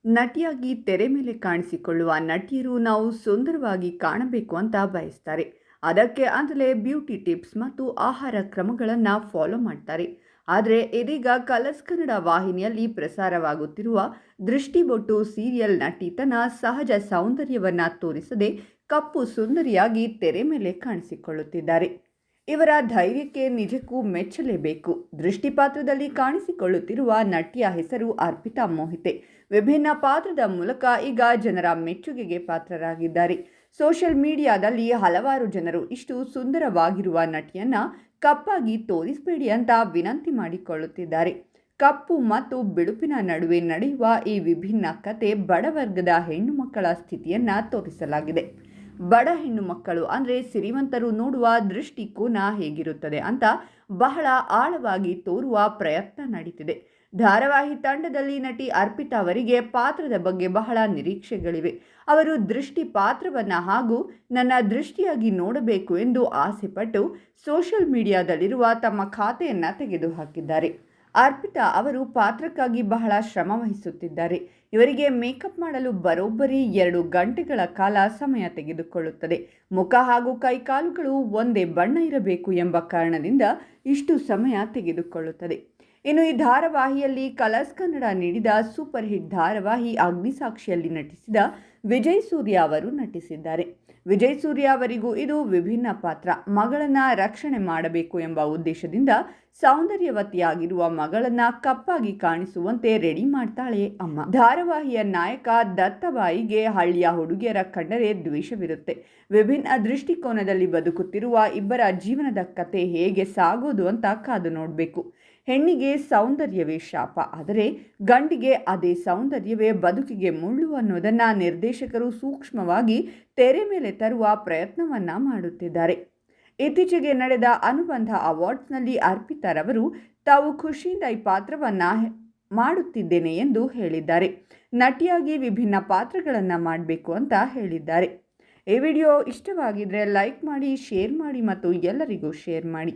ನಟಿಯಾಗಿ ತೆರೆ ಮೇಲೆ ಕಾಣಿಸಿಕೊಳ್ಳುವ ನಟಿಯರು ನಾವು ಸುಂದರವಾಗಿ ಕಾಣಬೇಕು ಅಂತ ಬಯಸ್ತಾರೆ. ಅದಕ್ಕೆ ಅಂತಲೇ ಬ್ಯೂಟಿ ಟಿಪ್ಸ್ ಮತ್ತು ಆಹಾರ ಕ್ರಮಗಳನ್ನು ಫಾಲೋ ಮಾಡ್ತಾರೆ. ಆದರೆ ಇದೀಗ ಕಲರ್ಸ್ ಕನ್ನಡ ವಾಹಿನಿಯಲ್ಲಿ ಪ್ರಸಾರವಾಗುತ್ತಿರುವ ದೃಷ್ಟಿಬೊಟ್ಟು ಸೀರಿಯಲ್ ನಟಿ ತನ್ನ ಸಹಜ ಸೌಂದರ್ಯವನ್ನು ತೋರಿಸದೆ ಕಪ್ಪು ಸುಂದರಿಯಾಗಿ ತೆರೆ ಮೇಲೆ ಕಾಣಿಸಿಕೊಳ್ಳುತ್ತಿದ್ದಾರೆ. ಇವರ ಧೈರ್ಯಕ್ಕೆ ನಿಜಕ್ಕೂ ಮೆಚ್ಚಲೇಬೇಕು. ದೃಷ್ಟಿಪಾತ್ರದಲ್ಲಿ ಕಾಣಿಸಿಕೊಳ್ಳುತ್ತಿರುವ ನಟಿಯ ಹೆಸರು ಅರ್ಪಿತಾ ಮೋಹಿತೆ. ವಿಭಿನ್ನ ಪಾತ್ರದ ಮೂಲಕ ಈಗ ಜನರ ಮೆಚ್ಚುಗೆಗೆ ಪಾತ್ರರಾಗಿದ್ದಾರೆ. ಸೋಷಿಯಲ್ ಮೀಡಿಯಾದಲ್ಲಿ ಹಲವಾರು ಜನರು ಇಷ್ಟು ಸುಂದರವಾಗಿರುವ ನಟಿಯನ್ನ ಕಪ್ಪಾಗಿ ತೋರಿಸಬೇಡಿ ಅಂತ ವಿನಂತಿ ಮಾಡಿಕೊಳ್ಳುತ್ತಿದ್ದಾರೆ. ಕಪ್ಪು ಮತ್ತು ಬಿಳುಪಿನ ನಡುವೆ ನಡೆಯುವ ಈ ವಿಭಿನ್ನ ಕತೆ ಬಡವರ್ಗದ ಹೆಣ್ಣು ಮಕ್ಕಳ ಸ್ಥಿತಿಯನ್ನ ತೋರಿಸಲಾಗಿದೆ. ಬಡ ಹೆಣ್ಣು ಮಕ್ಕಳು ಅಂದರೆ ಸಿರಿವಂತರು ನೋಡುವ ದೃಷ್ಟಿಕೋನ ಹೇಗಿರುತ್ತದೆ ಅಂತ ಬಹಳ ಆಳವಾಗಿ ತೋರುವ ಪ್ರಯತ್ನ ನಡೀತಿದೆ. ಧಾರಾವಾಹಿ ತಂಡದಲ್ಲಿ ನಟಿ ಅರ್ಪಿತಾ ಅವರಿಗೆ ಪಾತ್ರದ ಬಗ್ಗೆ ಬಹಳ ನಿರೀಕ್ಷೆಗಳಿವೆ. ಅವರು ದೃಷ್ಟಿ ಪಾತ್ರವನ್ನು ಹಾಗೂ ನನ್ನ ದೃಷ್ಟಿಯಾಗಿ ನೋಡಬೇಕು ಎಂದು ಆಸೆಪಟ್ಟು ಸೋಷಿಯಲ್ ಮೀಡಿಯಾದಲ್ಲಿರುವ ತಮ್ಮ ಖಾತೆಯನ್ನು ತೆಗೆದುಹಾಕಿದ್ದಾರೆ. ಅರ್ಪಿತಾ ಅವರು ಪಾತ್ರಕ್ಕಾಗಿ ಬಹಳ ಶ್ರಮ ವಹಿಸುತ್ತಿದ್ದಾರೆ. ಇವರಿಗೆ ಮೇಕಪ್ ಮಾಡಲು ಬರೋಬ್ಬರಿ 2 ಗಂಟೆಗಳ ಕಾಲ ಸಮಯ ತೆಗೆದುಕೊಳ್ಳುತ್ತದೆ. ಮುಖ ಹಾಗೂ ಕೈಕಾಲುಗಳು ಒಂದೇ ಬಣ್ಣ ಇರಬೇಕು ಎಂಬ ಕಾರಣದಿಂದ ಇಷ್ಟು ಸಮಯ ತೆಗೆದುಕೊಳ್ಳುತ್ತದೆ. ಇನ್ನು ಈ ಧಾರಾವಾಹಿಯಲ್ಲಿ ಕಲರ್ಸ್ ಕನ್ನಡ ನೀಡಿದ ಸೂಪರ್ ಹಿಟ್ ಧಾರಾವಾಹಿ ಅಗ್ನಿಸಾಕ್ಷಿಯಲ್ಲಿ ನಟಿಸಿದ ವಿಜಯ್ ಸೂರ್ಯ ಅವರು ನಟಿಸಿದ್ದಾರೆ. ವಿಜಯ್ ಸೂರ್ಯ ಅವರಿಗೂ ಇದು ವಿಭಿನ್ನ ಪಾತ್ರ. ಮಗಳನ್ನ ರಕ್ಷಣೆ ಮಾಡಬೇಕು ಎಂಬ ಉದ್ದೇಶದಿಂದ ಸೌಂದರ್ಯವತಿಯಾಗಿರುವ ಮಗಳನ್ನ ಕಪ್ಪಾಗಿ ಕಾಣಿಸುವಂತೆ ರೆಡಿ ಮಾಡ್ತಾಳೆ ಅಮ್ಮ. ಧಾರಾವಾಹಿಯ ನಾಯಕ ದತ್ತಬಾಯಿಗೆ ಹಳ್ಳಿಯ ಹುಡುಗಿಯರ ಕಂಡರೆ ದ್ವೇಷವಿರುತ್ತೆ. ವಿಭಿನ್ನ ದೃಷ್ಟಿಕೋನದಲ್ಲಿ ಬದುಕುತ್ತಿರುವ ಇಬ್ಬರ ಜೀವನದ ಕತೆ ಹೇಗೆ ಸಾಗೋದು ಅಂತ ಕಾದು ನೋಡಬೇಕು. ಹೆಣ್ಣಿಗೆ ಸೌಂದರ್ಯವೇ ಶಾಪ, ಆದರೆ ಗಂಡಿಗೆ ಅದೇ ಸೌಂದರ್ಯವೇ ಬದುಕಿಗೆ ಮುಳ್ಳು ಅನ್ನೋದನ್ನು ನಿರ್ದೇಶಕರು ಸೂಕ್ಷ್ಮವಾಗಿ ತೆರೆ ಮೇಲೆ ತರುವ ಪ್ರಯತ್ನವನ್ನ ಮಾಡುತ್ತಿದ್ದಾರೆ. ಇತ್ತೀಚೆಗೆ ನಡೆದ ಅನುಬಂಧ ಅವಾರ್ಡ್ಸ್ನಲ್ಲಿ ಅರ್ಪಿತಾರವರು ತಾವು ಖುಷಿಯಿಂದ ಈ ಪಾತ್ರವನ್ನು ಮಾಡುತ್ತಿದ್ದೇನೆ ಎಂದು ಹೇಳಿದ್ದಾರೆ. ನಟಿಯಾಗಿ ವಿಭಿನ್ನ ಪಾತ್ರಗಳನ್ನು ಮಾಡಬೇಕು ಅಂತ ಹೇಳಿದ್ದಾರೆ. ಈ ವಿಡಿಯೋ ಇಷ್ಟವಾಗಿದ್ದರೆ ಲೈಕ್ ಮಾಡಿ, ಶೇರ್ ಮಾಡಿ ಮತ್ತು ಎಲ್ಲರಿಗೂ ಶೇರ್ ಮಾಡಿ.